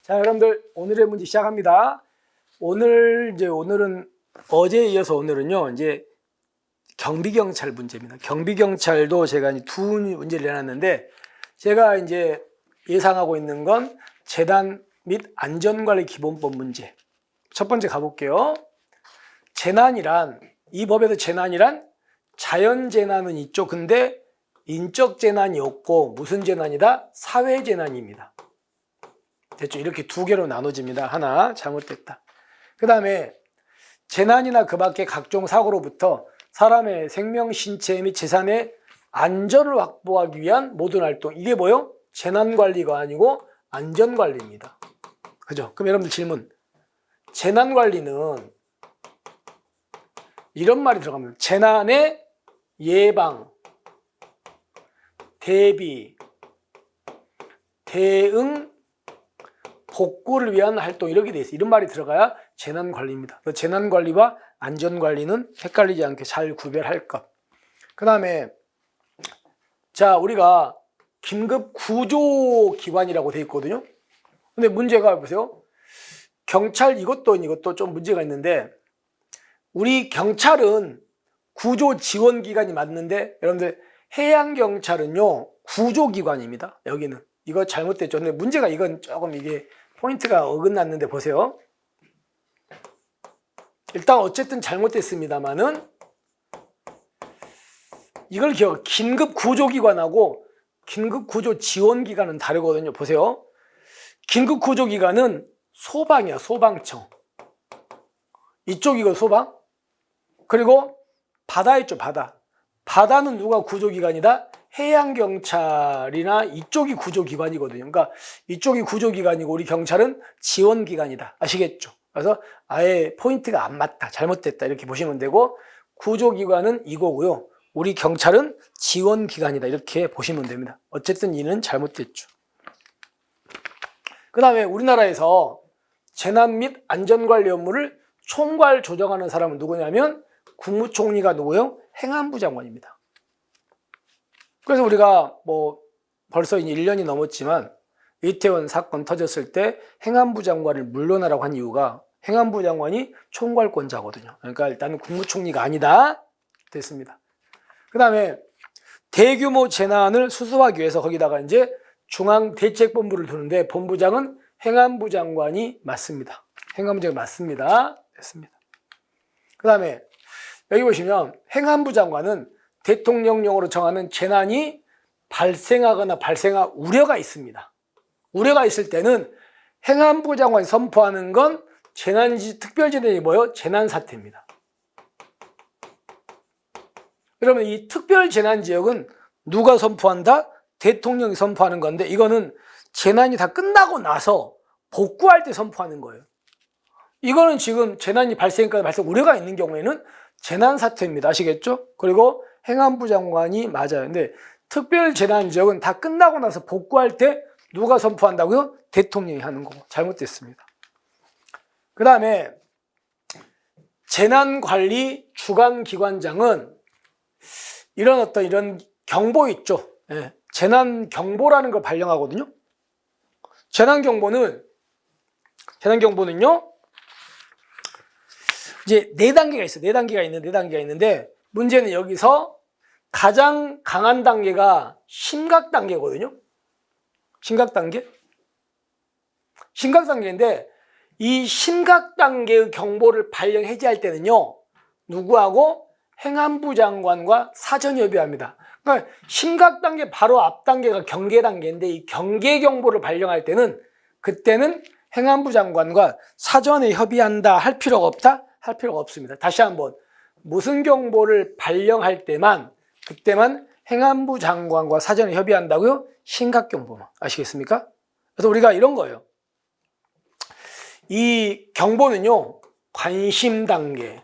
자, 여러분들 오늘의 문제 시작합니다. 오늘은 어제에 이어서 오늘은요, 이제 경비경찰 문제입니다. 경비경찰도 제가 이제 두 문제를 내놨는데, 제가 이제 예상하고 있는 건 재난 및 안전관리 기본법 문제. 첫 번째 가볼게요. 재난이란, 이 법에서 재난이란 자연재난은 있죠. 근데 인적 재난이 없고 무슨 재난이다? 사회재난입니다. 됐죠? 이렇게 두 개로 나눠집니다. 하나 잘못됐다. 그 다음에 재난이나 그 밖의 각종 사고로부터 사람의 생명, 신체 및 재산의 안전을 확보하기 위한 모든 활동. 이게 뭐요? 재난관리가 아니고 안전관리입니다. 그죠? 그럼 여러분들 질문. 재난관리는 이런 말이 들어갑니다. 재난의 예방, 대비, 대응, 복구를 위한 활동 이렇게 돼 있어요. 이런 말이 들어가야 재난관리입니다. 재난관리와 안전관리는 헷갈리지 않게 잘 구별할 것. 그 다음에 자, 우리가 긴급구조기관이라고 돼 있거든요. 근데 문제가 보세요. 경찰 이것도 좀 문제가 있는데, 우리 경찰은 구조지원기관이 맞는데 여러분들 해양경찰은요 구조기관입니다. 여기는 이거 잘못됐죠. 근데 문제가 이건 조금 이게 포인트가 어긋났는데 보세요. 일단 어쨌든 잘못됐습니다만은 이걸 기억. 긴급구조기관하고 긴급구조지원기관은 다르거든요. 보세요. 긴급구조기관은 소방이야. 소방청. 이쪽 이거 소방. 그리고 바다 있죠. 바다. 바다는 누가 구조기관이다? 해양경찰이나 이쪽이 구조기관이거든요. 그러니까 이쪽이 구조기관이고 우리 경찰은 지원기관이다. 아시겠죠? 그래서 아예 포인트가 안 맞다. 잘못됐다. 이렇게 보시면 되고, 구조기관은 이거고요. 우리 경찰은 지원기관이다. 이렇게 보시면 됩니다. 어쨌든 이는 잘못됐죠. 그 다음에 우리나라에서 재난 및 안전관리 업무를 총괄 조정하는 사람은 누구냐면 국무총리가 누구요? 행안부 장관입니다. 그래서 우리가 벌써 이제 1년이 넘었지만 이태원 사건 터졌을 때 행안부 장관을 물러나라고 한 이유가 행안부 장관이 총괄권자거든요. 그러니까 일단 국무총리가 아니다. 됐습니다. 그 다음에 대규모 재난을 수습하기 위해서 거기다가 이제 중앙대책본부를 두는데 본부장은 행안부 장관이 맞습니다. 행안부 장관이 맞습니다. 됐습니다. 그 다음에 여기 보시면 행안부 장관은 대통령령으로 정하는 재난이 발생하거나 발생할 우려가 있습니다. 우려가 있을 때는 행안부 장관이 선포하는 건 특별재난이 뭐예요? 재난사태입니다. 그러면 이 특별재난지역은 누가 선포한다? 대통령이 선포하는 건데, 이거는 재난이 다 끝나고 나서 복구할 때 선포하는 거예요. 이거는 지금 재난이 발생 우려가 있는 경우에는 재난사태입니다. 아시겠죠? 그리고 행안부 장관이 맞아요. 근데 특별재난지역은 다 끝나고 나서 복구할 때 누가 선포한다고요? 대통령이 하는 거고. 잘못됐습니다. 그 다음에 재난관리 주관기관장은 이런 경보 있죠. 예. 재난경보라는 걸 발령하거든요. 재난경보는요, 이제 4단계가 있어요. 4단계가 있는데, 문제는 여기서 가장 강한 단계가 심각단계거든요. 심각단계인데, 이 심각단계의 경보를 발령 해제할 때는요, 누구하고? 행안부 장관과 사전협의합니다. 그러니까 심각단계 바로 앞 단계가 경계단계인데, 이 경계경보를 발령할 때는 그때는 행안부 장관과 사전에 협의한다 할 필요가 없다? 할 필요가 없습니다. 다시 한번, 무슨 경보를 발령할 때만, 그때만 행안부 장관과 사전에 협의한다고요? 심각경보만. 아시겠습니까? 그래서 우리가 이런 거예요. 이 경보는요, 관심단계,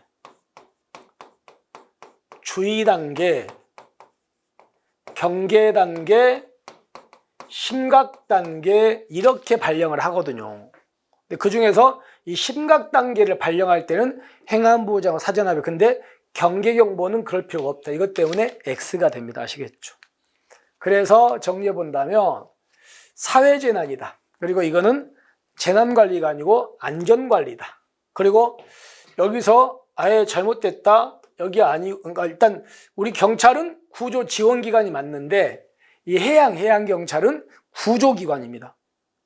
주의단계, 경계단계, 심각단계 이렇게 발령을 하거든요. 근데 그 중에서 이 심각단계를 발령할 때는 행안부 장관 사전합의. 근데 경계경보는 그럴 필요가 없다. 이것 때문에 X가 됩니다. 아시겠죠? 그래서 정리해 본다면 사회재난이다. 그리고 이거는 재난관리가 아니고 안전관리다. 그리고 여기서 아예 잘못됐다. 여기 그러니까 일단 우리 경찰은 구조지원기관이 맞는데 이 해양경찰은 구조기관입니다.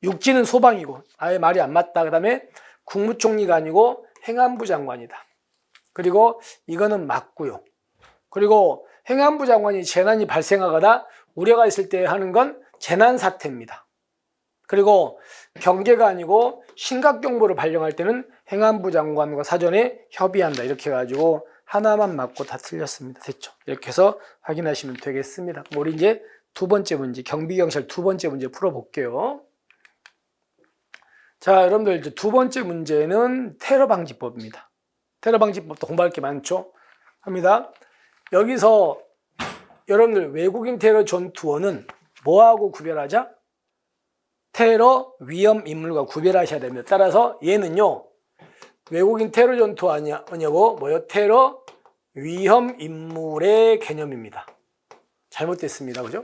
육지는 소방이고 아예 말이 안 맞다. 그 다음에 국무총리가 아니고 행안부 장관이다. 그리고 이거는 맞고요. 그리고 행안부 장관이 재난이 발생하거나 우려가 있을 때 하는 건 재난사태입니다. 그리고 경계가 아니고 심각경보를 발령할 때는 행안부 장관과 사전에 협의한다. 이렇게 해가지고 하나만 맞고 다 틀렸습니다. 됐죠? 이렇게 해서 확인하시면 되겠습니다. 우리 이제 두 번째 문제, 경비경찰 두 번째 문제 풀어볼게요. 자, 여러분들 이제 두 번째 문제는 테러방지법입니다. 테러방지법도 공부할 게 많죠? 합니다. 여기서 여러분들 외국인 테러 전투원은 뭐하고 구별하자? 테러 위험 인물과 구별하셔야 됩니다. 따라서 얘는요, 외국인 테러 전투 아니냐고 뭐요? 테러 위험 인물의 개념입니다. 잘못됐습니다. 그죠?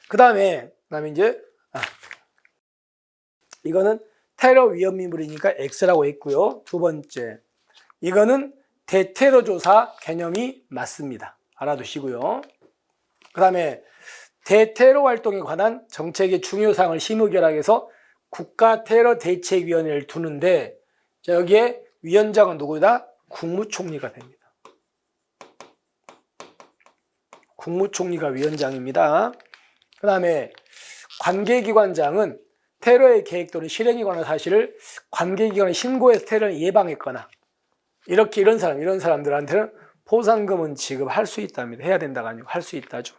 그 다음에 이제 이거는 테러 위험 인물이니까 X라고 했고요. 두 번째, 이거는 대테러 조사 개념이 맞습니다. 알아두시고요. 그 다음에 대테러 활동에 관한 정책의 중요사항을 심의결학해서 국가테러대책위원회를 두는데, 자, 여기에 위원장은 누구다? 국무총리가 됩니다. 국무총리가 위원장입니다. 그 다음에 관계기관장은 테러의 계획 또는 실행에 관한 사실을 관계기관에 신고해서 테러를 예방했거나 이런 사람들한테는 포상금은 지급할 수 있답니다. 해야 된다가 아니고 할 수 있다죠.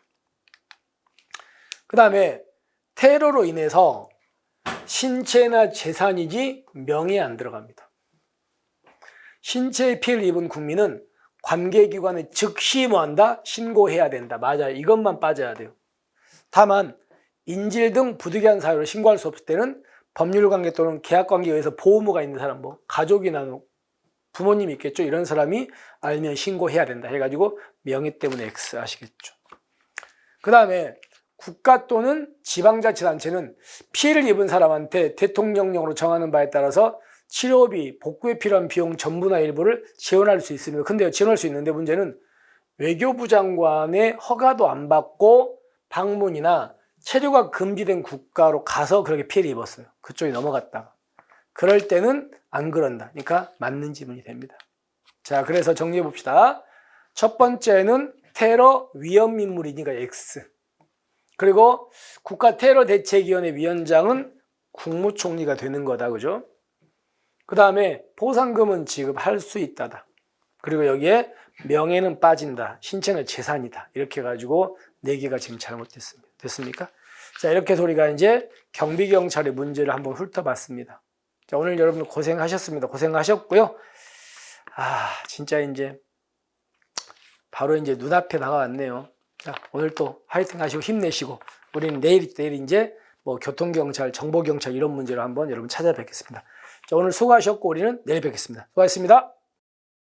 그 다음에 테러로 인해서 신체나 재산이지 명예에 안 들어갑니다. 신체에 피해를 입은 국민은 관계기관에 즉시 뭐한다? 신고해야 된다. 맞아요. 이것만 빠져야 돼요. 다만 인질 등 부득이한 사유로 신고할 수 없을 때는 법률관계 또는 계약관계에 의해서 보호무가 있는 사람, 가족이나 부모님이 있겠죠. 이런 사람이 알면 신고해야 된다 해가지고 명예 때문에 X 아시겠죠. 그 다음에 국가 또는 지방자치단체는 피해를 입은 사람한테 대통령령으로 정하는 바에 따라서 치료비, 복구에 필요한 비용 전부나 일부를 지원할 수 있습니다. 근데 지원할 수 있는데 문제는 외교부 장관의 허가도 안 받고 방문이나 체류가 금지된 국가로 가서 그렇게 피해를 입었어요. 그쪽에 넘어갔다가. 그럴 때는 안 그런다. 그러니까 맞는 지문이 됩니다. 자, 그래서 정리해 봅시다. 첫 번째는 테러 위험 인물이니까 X. 그리고 국가테러대책위원회 위원장은 국무총리가 되는 거다. 그죠? 그 다음에 보상금은 지급할 수 있다다. 그리고 여기에 명예는 빠진다. 신체는 재산이다. 이렇게 해가지고 4개가 지금 잘못됐습니다. 됐습니까? 자, 이렇게 해서 우리가 이제 경비경찰의 문제를 한번 훑어봤습니다. 자, 오늘 여러분 고생하셨습니다. 고생하셨고요. 진짜 이제 바로 이제 눈앞에 다가왔네요. 자, 오늘 또 화이팅 하시고 힘내시고 우리는 내일 이제 뭐 교통경찰, 정보경찰 이런 문제로 한번 여러분 찾아뵙겠습니다. 자, 오늘 수고하셨고 우리는 내일 뵙겠습니다. 수고하셨습니다.